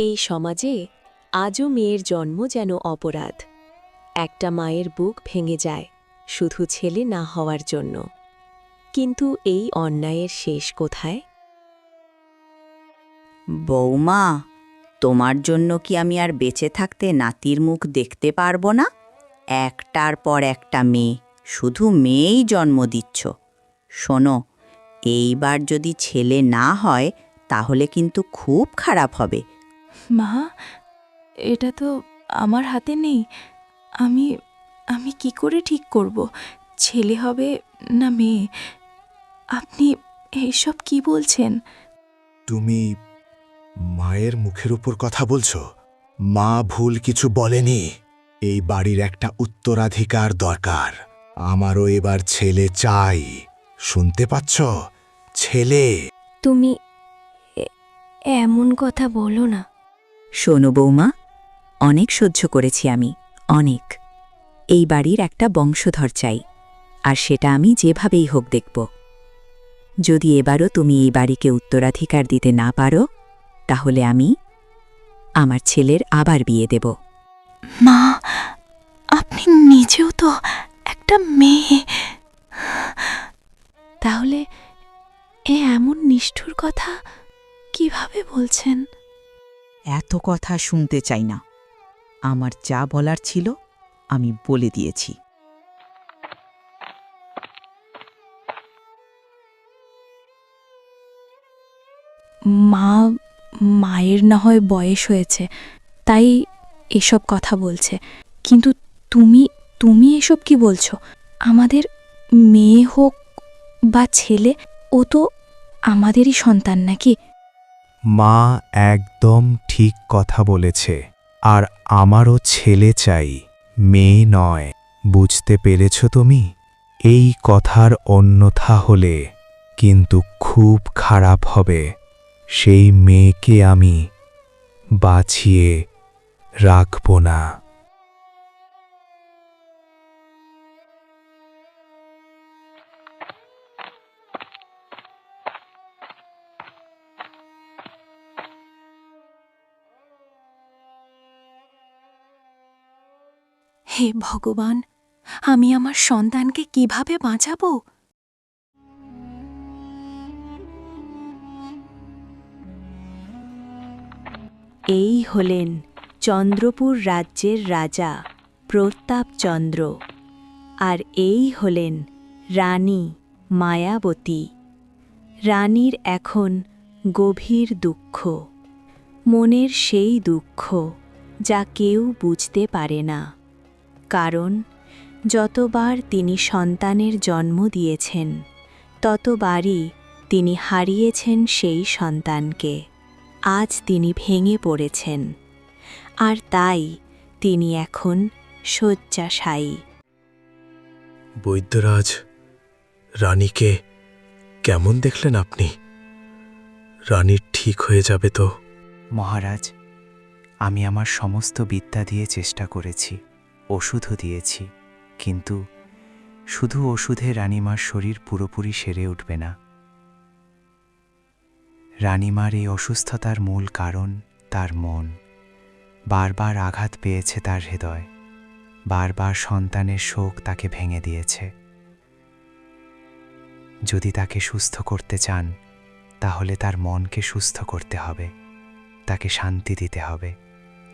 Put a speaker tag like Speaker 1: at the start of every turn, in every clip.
Speaker 1: এই সমাজে আজও মেয়ের জন্ম যেন অপরাধ। একটা মায়ের বুক ভেঙে যায় শুধু ছেলে না হওয়ার জন্য। কিন্তু এই অন্যায়ের শেষ কোথায়?
Speaker 2: বৌমা, তোমার জন্য কি আমি আর বেঁচে থাকতে নাতির মুখ দেখতে পারবো না? একটার পর একটা মেয়ে, শুধু মেয়েই জন্ম দিচ্ছ। শোনো, এইবার যদি ছেলে না হয় তাহলে কিন্তু খুব খারাপ হবে।
Speaker 3: মা, এটা তো আমার হাতে নেই। আমি আমি কি করে ঠিক করব ছেলে হবে না মেয়ে? আপনি এইসব কি বলছেন?
Speaker 4: তুমি মায়ের মুখের উপর কথা বলছো? মা ভুল কিছু বলেনি। এই বাড়ির একটা উত্তরাধিকার দরকার। আমারও এবার ছেলে চাই। শুনতে পাচ্ছ? ছেলে।
Speaker 5: তুমি এমন কথা বলো না।
Speaker 2: শোনো বৌমা, অনেক সহ্য করেছি আমি, অনেক। এই বাড়ির একটা বংশধর চাই, আর সেটা আমি যেভাবেই হোক দেখব। যদি এবারও তুমি এই বাড়িকে উত্তরাধিকার দিতে না পারো, তাহলে আমি আমার ছেলের আবার বিয়ে দেব।
Speaker 3: মা, আপনি নিজেও তো একটা মেয়ে, তাহলে এমন নিষ্ঠুর কথা কিভাবে বলছেন?
Speaker 6: এত কথা শুনতে চাই না। আমার যা বলার ছিল আমি বলে দিয়েছি।
Speaker 3: মায়ের না হয় বয়স হয়েছে, তাই এসব কথা বলছে। কিন্তু তুমি এসব কি বলছো? আমাদের মেয়ে হোক বা ছেলে, ও তো আমাদেরই সন্তান নাকি?
Speaker 4: মা একদম ঠিক কথা বলেছে। আর আমারও ছেলে চাই, মেয়ে নয়। বুঝতে পেরেছ তুমি? এই কথার অন্যথা হলে কিন্তু খুব খারাপ হবে। সেই মেয়েকে আমি বাঁচিয়ে রাখব না।
Speaker 3: হে ভগবান, আমি আমার সন্তানকে কিভাবে বাঁচাবো?
Speaker 1: এই হলেন চন্দ্রপুর রাজ্যের রাজা প্রতাপচন্দ্র, আর এই হলেন রানী মায়াবতী। রানীর এখন গভীর দুঃখ, মনের সেই দুঃখ যা কেউ বুঝতে পারে না। কারণ যতবার তিনি সন্তানের জন্ম দিয়েছেন, ততবারই তিনি হারিয়েছেন সেই সন্তানকে। আজ তিনি ভেঙে পড়েছেন, আর তাই তিনি এখন শয্যাশায়ী।
Speaker 4: বৈদ্যরাজ, রানীকে কেমন দেখলেন আপনি? রানীর ঠিক হয়ে যাবে তো?
Speaker 7: মহারাজ, আমি আমার সমস্ত বিদ্যা দিয়ে চেষ্টা করেছি, ওষুধও দিয়েছি, কিন্তু শুধু ওষুধে রানীমার শরীর পুরোপুরি সেরে উঠবে না। রানীমার এই অসুস্থতার মূল কারণ তার মন। বারবার আঘাত পেয়েছে তার হৃদয়, বারবার সন্তানের শোক তাকে ভেঙে দিয়েছে। যদি তাকে সুস্থ করতে চান, তাহলে তার মনকে সুস্থ করতে হবে, তাকে শান্তি দিতে হবে,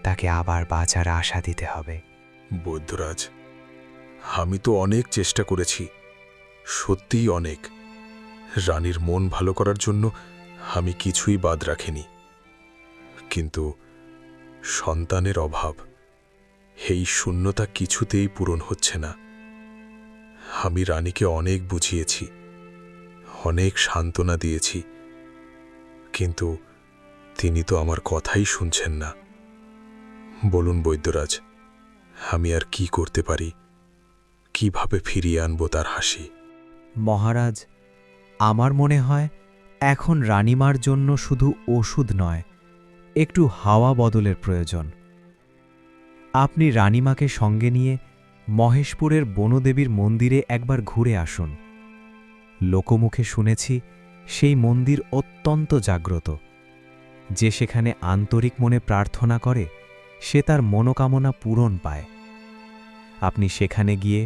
Speaker 7: তাকে আবার বাঁচার আশা দিতে হবে।
Speaker 4: বৈদ্যরাজ, আমি তো অনেক চেষ্টা করেছি, সত্যিই অনেক। রানীর মন ভালো করার জন্য আমি কিছুই বাদ রাখিনি। কিন্তু সন্তানের অভাব, এই শূন্যতা কিছুতেই পূরণ হচ্ছে না। আমি রানীকে অনেক বুঝিয়েছি, অনেক সান্ত্বনা দিয়েছি, কিন্তু তিনি তো আমার কথাই শুনছেন না। বলুন বৈদ্যরাজ, আমি আর কি করতে পারি? কিভাবে ফিরিয়ে আনব তার হাসি?
Speaker 8: মহারাজ, আমার মনে হয় এখন রানীমার জন্য শুধু ওষুধ নয়, একটু হাওয়া বদলের প্রয়োজন। আপনি রানীমাকে সঙ্গে নিয়ে মহেশপুরের বনদেবীর মন্দিরে একবার ঘুরে আসুন। লোকমুখে শুনেছি সেই মন্দির অত্যন্ত জাগ্রত।
Speaker 7: যে সেখানে আন্তরিক মনে প্রার্থনা করে সে তার মনোকামনা পূরণ পায়। আপনি সেখানে গিয়ে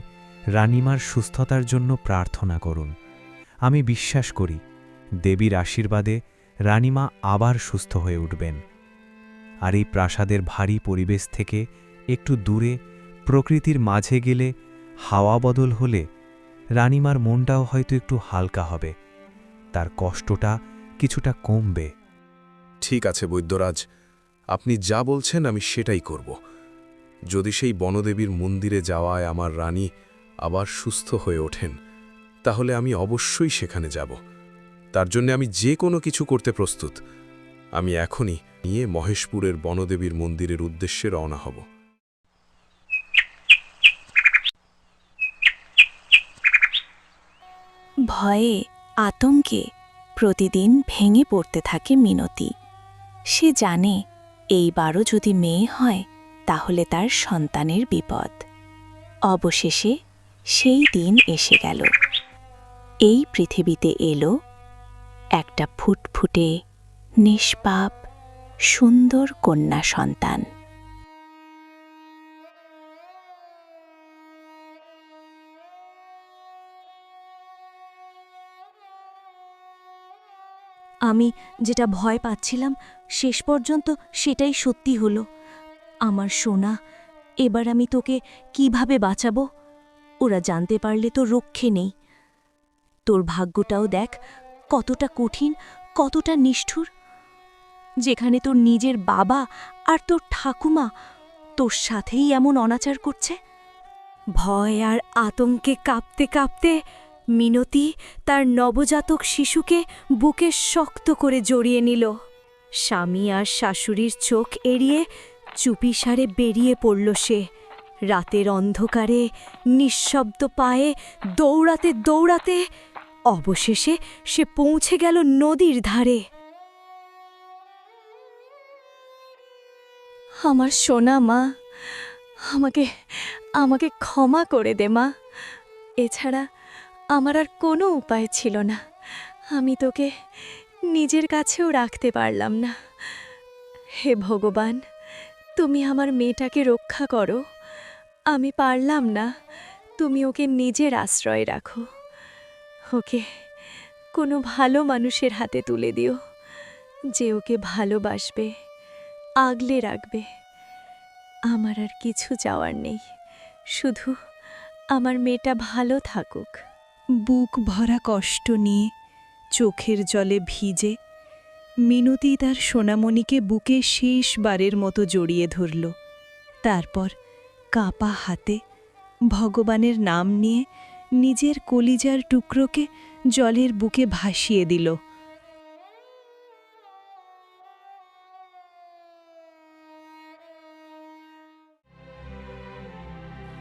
Speaker 7: রানীমার সুস্থতার জন্য প্রার্থনা করুন। আমি বিশ্বাস করি দেবীর আশীর্বাদে রানীমা আবার সুস্থ হয়ে উঠবেন। আর এই প্রাসাদের ভারী পরিবেশ থেকে একটু দূরে প্রকৃতির মাঝে গেলে, হাওয়া বদল হলে রানীমার মনটাও হয়তো একটু হালকা হবে, তার কষ্টটা কিছুটা কমবে।
Speaker 4: ঠিক আছে বৈদ্যরাজ, আপনি যা বলছেন আমি সেটাই করব। যদি সেই বনদেবীর মন্দিরে যাওয়ায় আমার রানী আবার সুস্থ হয়ে ওঠেন, তাহলে আমি অবশ্যই সেখানে যাব। তার জন্য আমি যে কোনো কিছু করতে প্রস্তুত। আমি এখনই নিয়ে মহেশপুরের বনদেবীর মন্দিরের উদ্দেশ্যে রওনা হব।
Speaker 2: ভয়ে আতঙ্কে প্রতিদিন ভেঙে পড়তে থাকে মিনতি। সে জানে এইবারও যদি মেয়ে হয় তাহলে তার সন্তানের বিপদ। অবশেষে সেই দিন এসে গেল। এই পৃথিবীতে এলো একটা ফুটফুটে, নিষ্পাপ, সুন্দর কন্যা সন্তান।
Speaker 5: আমি যেটা ভয় পাচ্ছিলাম শেষ পর্যন্ত সেটাই সত্যি হলো। আমার সোনা, এবার আমি তোকে কিভাবে বাঁচাবো? ওরা জানতে পারলে তো রক্ষে নেই। তোর ভাগ্যটাও দেখ কতটা কঠিন, কতটা নিষ্ঠুর, যেখানে তোর নিজের বাবা আর তোর ঠাকুমা তোর সাথেই এমন অনাচার করছে। ভয় আর আতঙ্কে কাঁপতে কাঁপতে মিনতি তার নবজাতক শিশুকে বুকে শক্ত করে জড়িয়ে নিল। স্বামী আর শাশুড়ির চোখ এড়িয়ে চুপিসারে বেরিয়ে পড়ল সে। রাতের অন্ধকারে নিঃশব্দ পায়ে দৌড়াতে দৌড়াতে অবশেষে সে পৌঁছে গেল নদীর ধারে। আমার সোনা মা, আমাকে আমাকে ক্ষমা করে দে মা। এছাড়া আমার আর কোনো উপায় ছিল না। আমি তোকে নিজের কাছেও রাখতে পারলাম না। হে ভগবান, তুমি আমার মেয়েটাকে রক্ষা করো। আমি পারলাম না, তুমি ওকে নিজের আশ্রয় রাখো। ওকে কোনো ভালো মানুষের হাতে তুলে দিও, যে ওকে ভালোবাসবে, আগলে রাখবে। আমার আর কিছু চাওয়ার নেই, শুধু আমার মেয়েটা ভালো থাকুক।
Speaker 2: বুক ভরা কষ্ট নিয়ে, চোখের জলে ভিজে, মিনতি তার সোনামণিকে বুকে শেষবারের মতো জড়িয়ে ধরল। তারপর কাঁপা হাতে ভগবানের নাম নিয়ে নিজের কলিজার টুকরোকে জলের বুকে ভাসিয়ে দিল।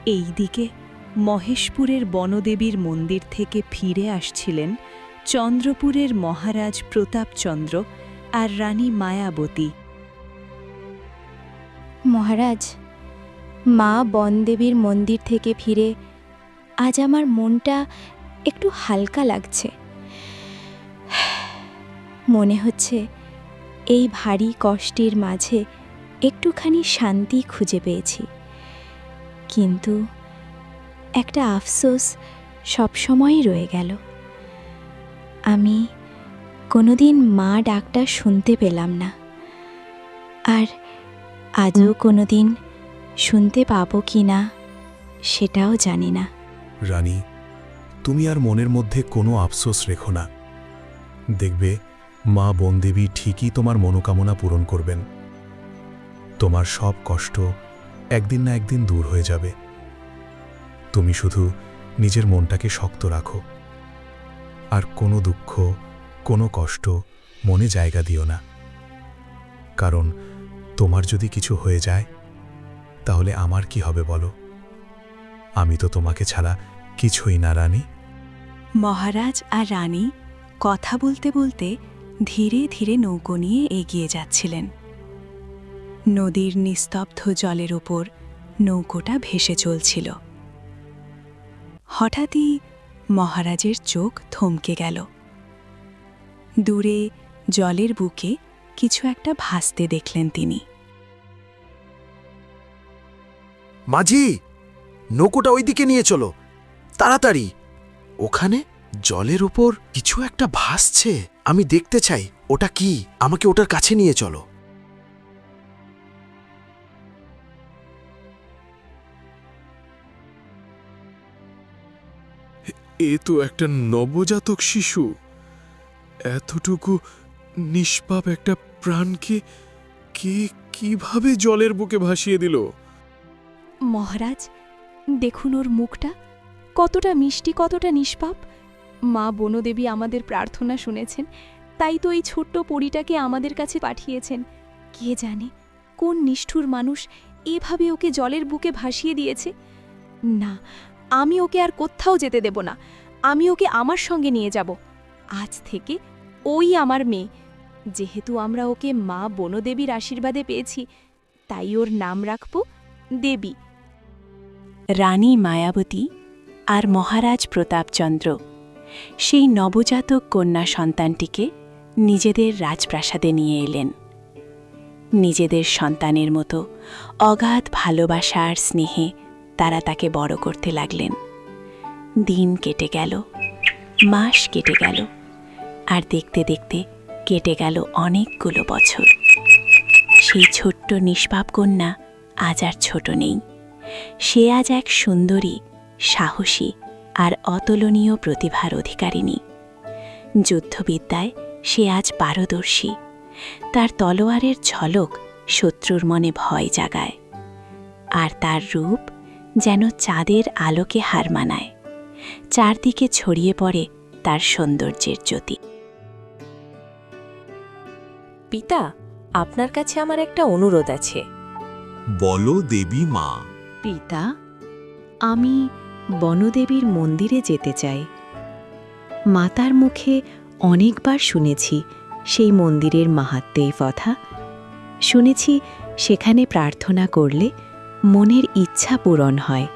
Speaker 2: এইদিকে মহেশপুরের বনদেবীর মন্দির থেকে ফিরে আসছিলেন চন্দ্রপুরের মহারাজ প্রতাপচন্দ্র আর রানী মায়াবতী।
Speaker 3: মহারাজ, মা বনদেবীর মন্দির থেকে ফিরে আজ আমার মনটা একটু হালকা লাগছে। মনে হচ্ছে এই ভারী কষ্টের মাঝে একটুখানি শান্তি খুঁজে পেয়েছি। কিন্তু একটা আফসোস সবসময়ই রয়ে গেল। আমি কোনোদিন মা ডাকটা শুনতে পেলাম না, আর আজও কোনোদিন শুনতে পাবো কি না সেটাও জানি না।
Speaker 4: রানী, তুমি আর মনের মধ্যে কোনো আফসোস রেখো না। দেখবে মা বনদেবী ঠিকই তোমার মনোকামনা পূরণ করবেন। তোমার সব কষ্ট একদিন না একদিন দূর হয়ে যাবে। তুমি শুধু নিজের মনটাকে শক্ত রাখো, আর কোনো দুঃখ, কোনো কষ্ট মনে জায়গা দিও না। কারণ তোমার যদি কিছু হয়ে যায় তাহলে আমার কি হবে বলো? আমি তো তোমাকে ছাড়া কিছুই না রানী।
Speaker 2: মহারাজ আর রানী কথা বলতে বলতে ধীরে ধীরে নৌকো নিয়ে এগিয়ে যাচ্ছিলেন। নদীর নিস্তব্ধ জলের ওপর নৌকোটা ভেসে চলছিল। হঠাৎই মহারাজের চোখ থমকে গেল। দূরে জলের বুকে
Speaker 3: কিছু একটা ভাসতে দেখলেন তিনি।
Speaker 9: মাঝি, নৌকোটা ওইদিকে নিয়ে চলো, তাড়াতাড়ি। ওখানে জলের উপর কিছু একটা ভাসছে, আমি দেখতে চাই ওটা কি। আমাকে ওটার কাছে নিয়ে চলো।
Speaker 4: এ তো একটা নবজাতক শিশু। এতটুকু নিষ্পাপ একটা প্রাণকে কে কিভাবে জলের বুকে ভাসিয়ে দিল?
Speaker 3: মহারাজ, দেখুন ওর মুখটা কতটা মিষ্টি, কতটা নিষ্পাপ। মা বনদেবী আমাদের প্রার্থনা শুনেছেন, তাই তো এই ছোট্ট পরীটাকে আমাদের কাছে পাঠিয়েছেন। কে জানে কোন নিষ্ঠুর মানুষ এভাবে ওকে জলের বুকে ভাসিয়ে দিয়েছে। না, আমি ওকে আর কোথাও যেতে দেব না। আমি ওকে আমার সঙ্গে নিয়ে যাব। আজ থেকে ওই আমার মেয়ে। যেহেতু আমরা ওকে মা বনদেবীর আশীর্বাদে পেয়েছি, তাই ওর নাম রাখব দেবী। রানী মায়াবতী আর মহারাজ প্রতাপচন্দ্র সেই নবজাতক কন্যা সন্তানটিকে নিজেদের রাজপ্রাসাদে নিয়ে এলেন। নিজেদের সন্তানের মতো অগাধ ভালোবাসা আর স্নেহে তারা তাকে বড় করতে লাগলেন। দিন কেটে গেল, মাস কেটে গেল, আর দেখতে দেখতে কেটে গেল অনেকগুলো বছর। সেই ছোট্ট নিষ্পাপ কন্যা আজ আর ছোট নেই। সে আজ এক সুন্দরী, সাহসী আর অতুলনীয় প্রতিভার অধিকারিণী। যুদ্ধবিদ্যায় সে আজ পারদর্শী। তার তলোয়ারের ঝলক শত্রুর মনে ভয় জাগায়, আর তার রূপ যেন চাঁদের আলোকে হার মানায়। চারদিকে ছড়িয়ে পড়ে তার সৌন্দর্যের জ্যোতি।
Speaker 1: পিতা, আপনার কাছে আমার একটা অনুরোধ আছে।
Speaker 10: বলো দেবী মা।
Speaker 1: পিতা, আমি বনদেবীর মন্দিরে যেতে চাই। মাতার মুখে অনেকবার শুনেছি সেই মন্দিরের মাহাত্ম্যের কথা। শুনেছি সেখানে প্রার্থনা করলে মনের ইচ্ছা পূরণ হয়।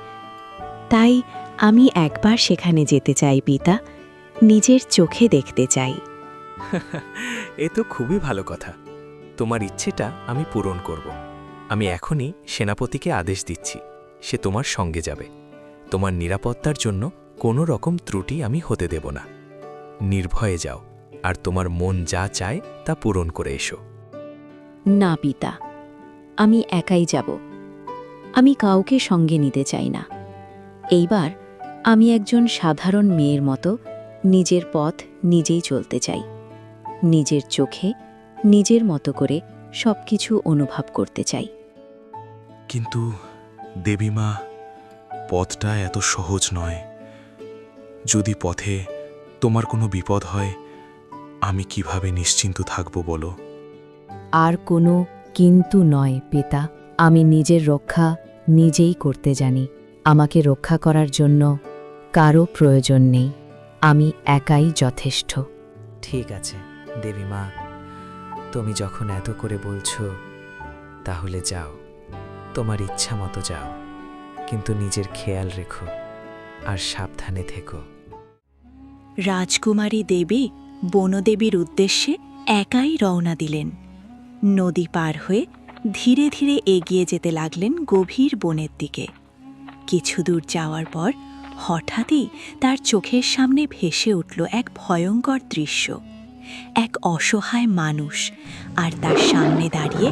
Speaker 1: তাই আমি একবার সেখানে যেতে চাই পিতা, নিজের চোখে দেখতে চাই।
Speaker 7: এ তো খুবই ভালো কথা। তোমার ইচ্ছেটা আমি পূরণ করব। আমি এখনই সেনাপতিকে আদেশ দিচ্ছি, সে তোমার সঙ্গে যাবে। তোমার নিরাপত্তার জন্য কোনো রকম ত্রুটি আমি হতে দেব না। নির্ভয়ে যাও, আর তোমার মন যা চায় তা পূরণ করে এসো।
Speaker 1: না পিতা, আমি একাই যাব। আমি কাউকে সঙ্গে নিতে চাই না। এইবার আমি একজন সাধারণ মেয়ের মতো নিজের পথ নিজেই চলতে চাই। নিজের চোখে নিজের মতো করে সবকিছু অনুভব করতে চাই।
Speaker 4: কিন্তু দেবীমা, পথটা এত সহজ নয়। যদি পথে তোমার কোনো বিপদ হয়, আমি কিভাবে নিশ্চিন্ত থাকব বলো?
Speaker 1: আর কোনো কিন্তু নয় পিতা। আমি নিজের রক্ষা নিজেই করতে জানি। আমাকে রক্ষা করার জন্য কারো প্রয়োজন নেই। আমি একাই যথেষ্ট।
Speaker 7: ঠিক আছে দেবীমা, তুমি যখন এত করে বলছো, তাহলে যাও, তোমার ইচ্ছা মতো যাও। কিন্তু নিজের খেয়াল রেখো আর সাবধানে থেকো।
Speaker 5: রাজকুমারী দেবী বনদেবীর উদ্দেশ্যে একাই রওনা দিলেন। নদী পার হয়ে ধীরে ধীরে এগিয়ে যেতে লাগলেন গভীর বনের দিকে। কিছু দূর যাওয়ার পর হঠাৎই তার চোখের সামনে ভেসে উঠল এক ভয়ঙ্কর দৃশ্য। এক অসহায় মানুষ, আর তার সামনে দাঁড়িয়ে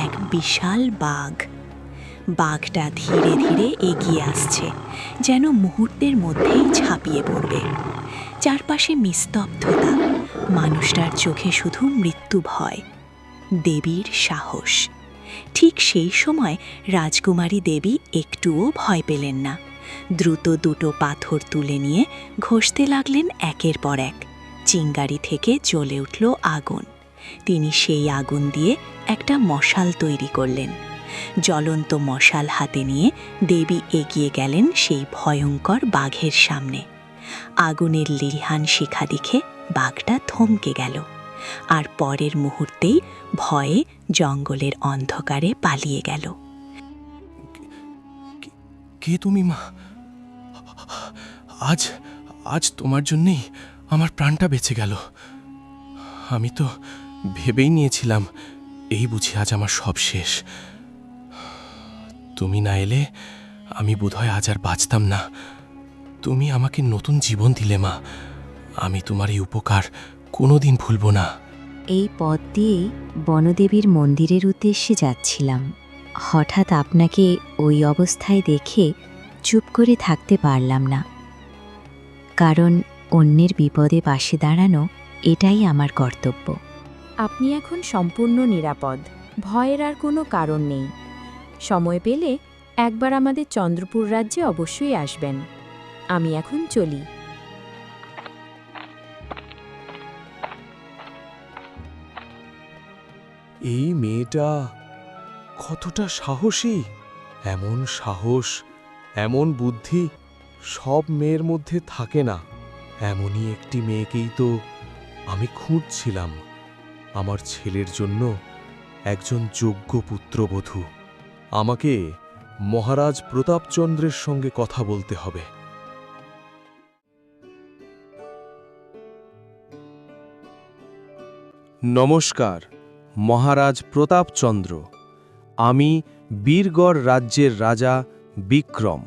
Speaker 5: এক বিশাল বাঘ। বাঘটা ধীরে ধীরে এগিয়ে আসছে, যেন মুহূর্তের মধ্যেই ঝাঁপিয়ে পড়বে। চারপাশে নিস্তব্ধতা, মানুষটার চোখে শুধু মৃত্যু ভয়, দেবীর সাহস। ঠিক সেই সময় রাজকুমারী দেবী একটুও ভয় পেলেন না। দ্রুত দুটো পাথর তুলে নিয়ে ঘষতে লাগলেন একের পর এক। চিঙ্গারি থেকে জ্বলে উঠল আগুন। তিনি সেই আগুন দিয়ে একটা মশাল তৈরি করলেন। জ্বলন্ত মশাল হাতে নিয়ে দেবী এগিয়ে গেলেন সেই ভয়ঙ্কর বাঘের সামনে। আগুনের লিহান শিখা দেখে বাঘটা থমকে গেল, আর পরের মুহূর্তেই ভয়ে জঙ্গলের অন্ধকারে পালিয়ে গেল।
Speaker 4: কে তুমি মা? আজ আজ তোমার জন্যেই আমার প্রাণটা বেঁচে গেল। আমি তো
Speaker 11: ভেবেই নিয়েছিলাম এই বুঝি আজ আমার সব শেষ। তুমি না এলে আমি বোধহয় আজ আর বাঁচতাম না। তুমি আমাকে নতুন জীবন দিলে মা, আমি তোমার এই উপকার কোনোদিন ভুলব না।
Speaker 2: এই পথ দিয়েই বনদেবীর মন্দিরের উদ্দেশ্যে যাচ্ছিলাম। হঠাৎ আপনাকে ওই অবস্থায় দেখে চুপ করে থাকতে পারলাম না, কারণ অন্যের বিপদে পাশে দাঁড়ানো এটাই আমার কর্তব্য।
Speaker 1: আপনি এখন সম্পূর্ণ নিরাপদ, ভয়ের আর কোনো কারণ নেই। সময় পেলে একবার আমাদের চন্দ্রপুর রাজ্যে অবশ্যই আসবেন। আমি এখন চলি।
Speaker 4: এই মেয়েটা কতটা সাহসী! এমন সাহস, এমন বুদ্ধি সব মেয়ের মধ্যে থাকে না। এমনই একটি মেয়েকেই তো আমি খুঁজছিলাম আমার ছেলের জন্য একজন যোগ্য পুত্রবধূ। আমাকে মহারাজ প্রতাপচন্দ্রের সঙ্গে কথা বলতে হবে। নমস্কার মহারাজ প্রতাপচন্দ্র, আমি বীরগড় রাজ্যের রাজা বিক্রম।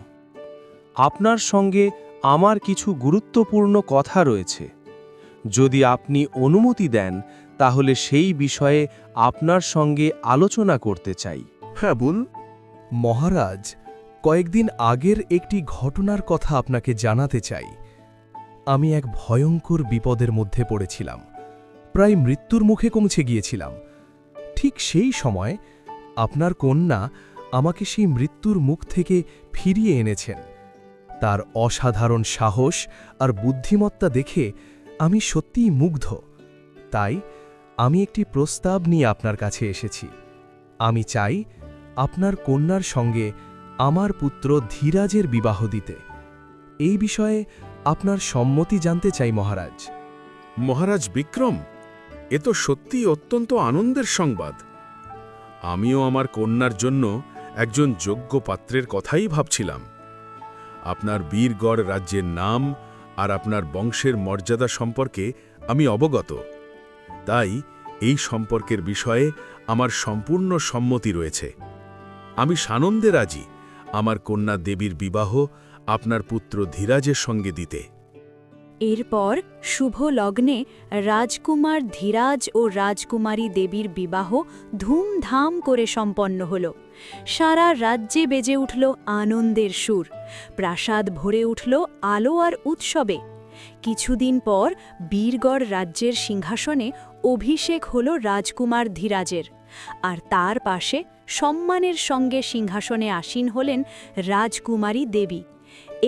Speaker 4: আপনার সঙ্গে আমার কিছু গুরুত্বপূর্ণ কথা রয়েছে। যদি আপনি অনুমতি দেন তাহলে সেই বিষয়ে আপনার সঙ্গে আলোচনা করতে চাই।
Speaker 9: হ্যাঁ বল।
Speaker 4: মহারাজ, কয়েকদিন আগের একটি ঘটনার কথা আপনাকে জানাতে চাই। আমি এক ভয়ঙ্কর বিপদের মধ্যে পড়েছিলাম, প্রায় মৃত্যুর মুখে পৌঁছে গিয়েছিলাম। ঠিক সেই সময় আপনার কন্যা আমাকে সেই মৃত্যুর মুখ থেকে ফিরিয়ে এনেছেন। তার অসাধারণ সাহস আর বুদ্ধিমত্তা দেখে আমি সত্যিই মুগ্ধ। তাই আমি একটি প্রস্তাব নিয়ে আপনার কাছে এসেছি। আমি চাই আপনার কন্যার সঙ্গে আমার পুত্র ধীরাজের বিবাহ দিতে। এই বিষয়ে আপনার সম্মতি জানতে চাই মহারাজ।
Speaker 9: মহারাজ বিক্রম, এ তো সত্যিই অত্যন্ত আনন্দের সংবাদ। আমিও আমার কন্যার জন্য একজন যোগ্য পাত্রের কথাই ভাবছিলাম। আপনার বীরগড় রাজ্যের নাম আর আপনার বংশের মর্যাদা সম্পর্কে আমি অবগত, তাই এই সম্পর্কের বিষয়ে আমার সম্পূর্ণ সম্মতি রয়েছে। আমি সানন্দে রাজি আমার কন্যা দেবীর বিবাহ আপনার পুত্র ধীরাজের সঙ্গে দিতে।
Speaker 5: এরপর শুভ লগ্নে রাজকুমার ধীরাজ ও রাজকুমারী দেবীর বিবাহ ধুমধাম করে সম্পন্ন হল। সারা রাজ্যে বেজে উঠল আনন্দের সুর, প্রাসাদ ভরে উঠল আলো আর উৎসবে। কিছুদিন পর বীরগড় রাজ্যের সিংহাসনে অভিষেক হল রাজকুমার ধীরাজের, আর তার পাশে সম্মানের সঙ্গে সিংহাসনে আসীন হলেন রাজকুমারী দেবী।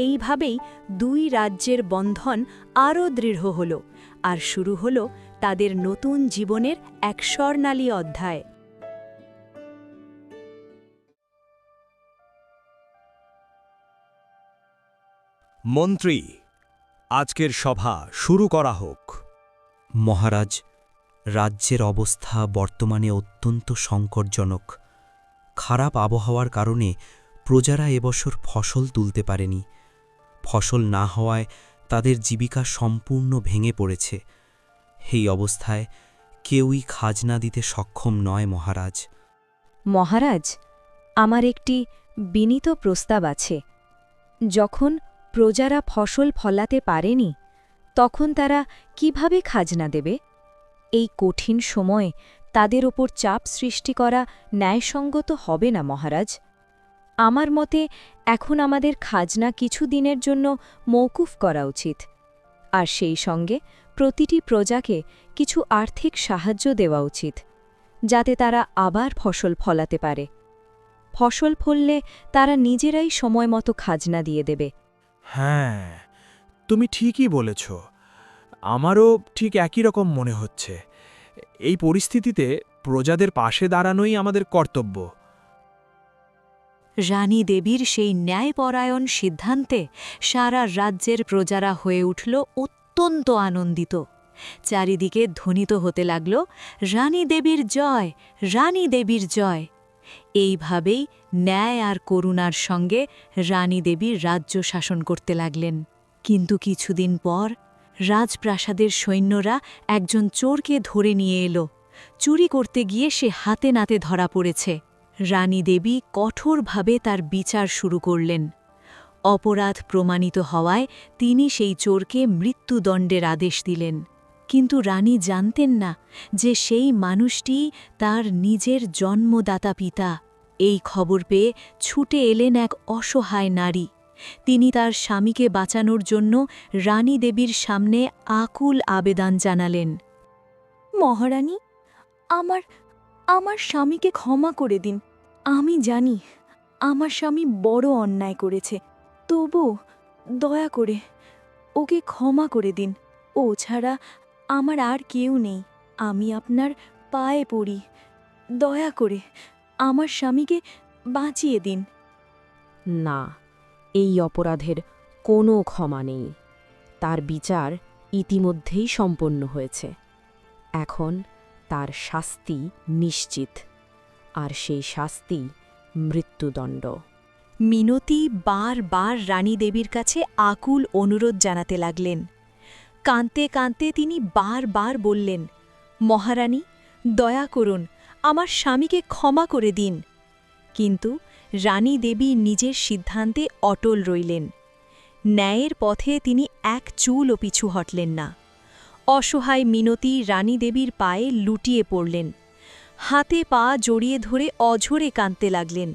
Speaker 5: এইভাবেই দুই রাজ্যের বন্ধন আরও দৃঢ় হল, আর শুরু হল তাদের নতুন জীবনের এক স্বর্ণালী অধ্যায়।
Speaker 8: মন্ত্রী, আজকের সভা শুরু করা হোক। মহারাজ, রাজ্যের অবস্থা বর্তমানে অত্যন্ত সংকটজনক। খারাপ আবহাওয়ার কারণে প্রজারা এবছর ফসল তুলতে পারেনি। ফসল না হওয়ায় তাদের জীবিকা সম্পূর্ণ ভেঙে পড়েছে। এই অবস্থায় কেউই খাজনা দিতে সক্ষম নয় মহারাজ।
Speaker 1: মহারাজ, আমার একটি বিনীত প্রস্তাব আছে। যখন প্রজারা ফসল ফলাতে পারেনি, তখন তারা কিভাবে খাজনা দেবে? এই কঠিন সময়ে তাদের ওপর চাপ সৃষ্টি করা ন্যায়সঙ্গত হবে না মহারাজ। আমার মতে এখন আমাদের খাজনা কিছু দিনের জন্য মওকুফ করা উচিত, আর সেই সঙ্গে প্রতিটি প্রজাকে কিছু আর্থিক সাহায্য দেওয়া উচিত, যাতে তারা আবার ফসল ফলাতে পারে। ফসল ফললে তারা নিজেরাই সময়মতো খাজনা দিয়ে দেবে।
Speaker 12: হ্যাঁ, তুমি ঠিকই বলেছ। আমারও ঠিক একই রকম মনে হচ্ছে। এই পরিস্থিতিতে প্রজাদের পাশে দাঁড়ানোই আমাদের কর্তব্য।
Speaker 5: রানী দেবীর সেই ন্যায়পরায়ণ সিদ্ধান্তে সারা রাজ্যের প্রজারা হয়ে উঠল অত্যন্ত আনন্দিত। চারিদিকে ধ্বনিত হতে লাগল, রানী দেবীর জয়, রানী দেবীর জয়। এইভাবেই ন্যায় আর করুণার সঙ্গে রানী দেবী রাজ্য শাসন করতে লাগলেন। কিন্তু কিছুদিন পর রাজপ্রাসাদের সৈন্যরা একজন চোরকে ধরে নিয়ে এলো। চুরি করতে গিয়ে সে হাতে নাতে ধরা পড়েছে। রানী দেবী কঠোরভাবে তার বিচার শুরু করলেন। অপরাধ প্রমাণিত হওয়ায় তিনি সেই চোরকে মৃত্যুদণ্ডের আদেশ দিলেন। কিন্তু রানী জানতেন না যে সেই মানুষটি তার নিজের জন্মদাতা পিতা। এই খবর পেয়ে ছুটে এলেন এক অসহায় নারী। তিনি তার স্বামীকে বাঁচানোর জন্য রানী দেবীর সামনে আকুল আবেদন জানালেন। মহারানী, আমার স্বামীকে ক্ষমা করে দিন। আমি জানি আমার স্বামী বড় অন্যায় করেছে, তবু দয়া করে ওকে ক্ষমা করে দিন। ও ছাড়া আমার আর কেউ নেই। আমি আপনার পায়ে পড়ি, দয়া করে আমার স্বামীকে বাঁচিয়ে দিন।
Speaker 1: না, এই অপরাধের কোনো ক্ষমা নেই। তার বিচার ইতিমধ্যেই সম্পন্ন হয়েছে। এখন তার শাস্তি নিশ্চিত, আর সেই শাস্তি মৃত্যুদণ্ড।
Speaker 5: মিনতি বারবার রানী দেবীর কাছে আকুল অনুরোধ জানাতে লাগলেন। কাঁদতে কাঁদতে তিনি বারবার বললেন, মহারানী, দয়া করুন, আমার স্বামীকে ক্ষমা করে দিন। কিন্তু রানী দেবী নিজের সিদ্ধান্তে অটল রইলেন। ন্যায়ের পথে তিনি এক চুলও পিছু হটলেন না। অসহায় মিনতি রানী দেবীর পায়ে লুটিয়ে পড়লেন। হাতে পা জড়িয়ে ধরে অঝরে কাঁদতে লাগলেন।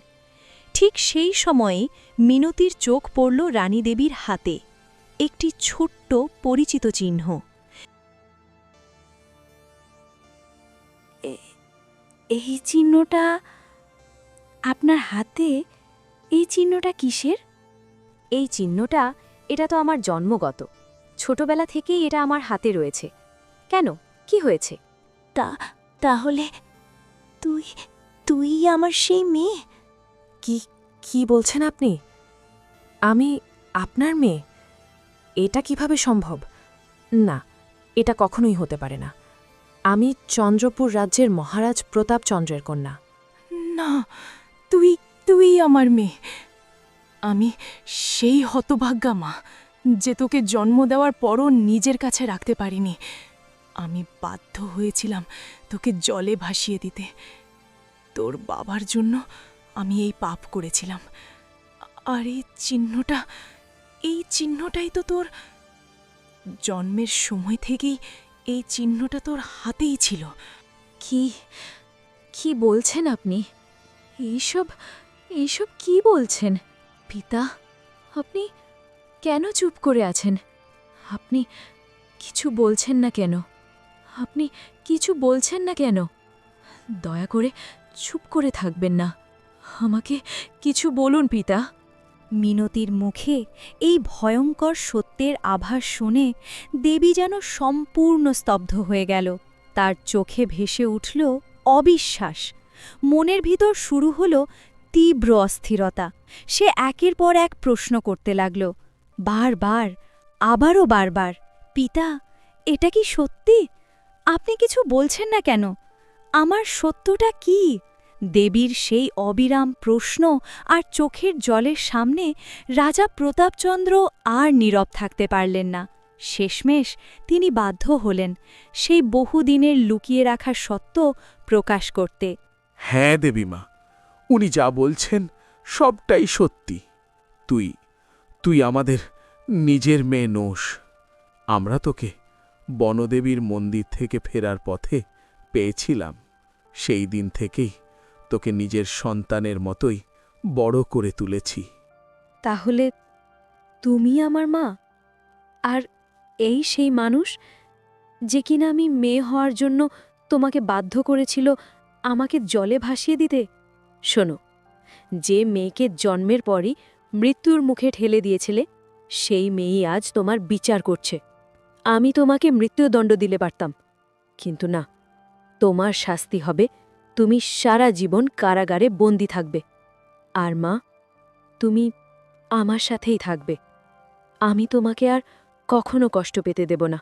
Speaker 5: ঠিক সেই সময়ে মিনতির চোখ পড়ল রানী দেবীর হাতে, একটি ছোট্ট পরিচিত চিহ্ন।
Speaker 3: এই চিহ্নটা আপনার হাতে? এই চিহ্নটা কিসের?
Speaker 1: এই চিহ্নটা, এটা তো আমার জন্মগত। ছোটবেলা থেকেই এটা আমার হাতে রয়েছে। কেন, কি হয়েছে?
Speaker 5: তাহলে তুই আমার সেই মেয়ে?
Speaker 1: কি বলছেন আপনি? আমি আপনার মেয়ে? এটা কিভাবে সম্ভব? না, এটা কখনোই হতে পারে না। আমি চন্দ্রপুর রাজ্যের মহারাজ প্রতাপচন্দ্রের কন্যা।
Speaker 3: না, তুই আমার মেয়ে। আমি সেই হতভাগ্যা মা যে তোকে জন্ম দেওয়ার পরও নিজের কাছে রাখতে পারিনি। আমি বাধ্য হয়েছিলাম তোকে জলে ভাসিয়ে দিতে। তোর বাবার জন্য আমি এই পাপ করেছিলাম। আর এই চিহ্নটাই তো তোর জন্মের সময় থেকেই এই চিহ্নটা তোর হাতেই ছিল।
Speaker 1: কি বলছেন আপনি? এইসব কি বলছেন? পিতা, আপনি কেন চুপ করে আছেন? আপনি কিছু বলছেন না কেন? দয়া করে চুপ করে থাকবেন না। আমাকে কিছু বলুন পিতা।
Speaker 5: মিনতির মুখে এই ভয়ঙ্কর সত্যের আভাস শুনে দেবী যেন সম্পূর্ণ স্তব্ধ হয়ে গেল। তার চোখে ভেসে উঠল অবিশ্বাস। মনের ভিতর শুরু হল তীব্র অস্থিরতা। সে একের পর এক প্রশ্ন করতে লাগল, আবারও বারবার, পিতা, এটা কি সত্যি? আপনি কিছু বলছেন না কেন? আমার সত্যটা কি? দেবীর সেই অবিরাম প্রশ্ন আর চোখের জলের সামনে রাজা প্রতাপচন্দ্র আর নীরব থাকতে পারলেন না। শেষমেশ তিনি বাধ্য হলেন সেই বহুদিনের লুকিয়ে রাখা সত্য প্রকাশ করতে।
Speaker 9: হ্যাঁ দেবীমা, উনি যা বলছেন সবটাই সত্যি। তুই আমাদের নিজের মেয়ে নোস। আমরা তোকে বনদেবীর মন্দির থেকে ফেরার পথে পেয়েছিলাম। সেই দিন থেকেই তোকে নিজের সন্তানের মতোই বড় করে তুলেছি।
Speaker 3: তাহলে তুমি আমার মা? আর এই সেই মানুষ যে কিনা আমি মেয়ে হওয়ার জন্য তোমাকে বাধ্য করেছিল আমাকে জলে ভাসিয়ে দিতে? শোনো, যে মেয়েকে জন্মের পরই মৃত্যুর মুখে ঠেলে দিয়েছিলে, সেই মেয়েই আজ তোমার বিচার করছে। আমি তোমাকে মৃত্যুদণ্ড দিলে পারতাম, কিন্তু না, তোমার শাস্তি হবে তুমি সারা জীবন কারাগারে বন্দী থাকবে। আর মা, তুমি আমার সাথেই থাকবে। আমি তোমাকে আর কখনো কষ্ট পেতে দেব না।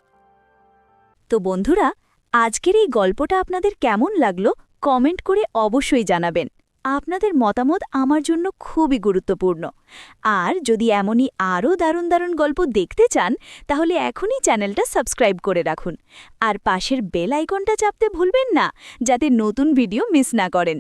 Speaker 5: তো বন্ধুরা, আজকের এই গল্পটা আপনাদের কেমন লাগলো কমেন্ট করে অবশ্যই জানাবেন। আপনাদের মতামত আমার জন্য খুবই গুরুত্বপূর্ণ। আর যদি এমনই আরও দারুণ দারুণ গল্প দেখতে চান তাহলে এখনই চ্যানেলটা সাবস্ক্রাইব করে রাখুন আর পাশের বেল আইকনটা চাপতে ভুলবেন না, যাতে নতুন ভিডিও মিস না করেন।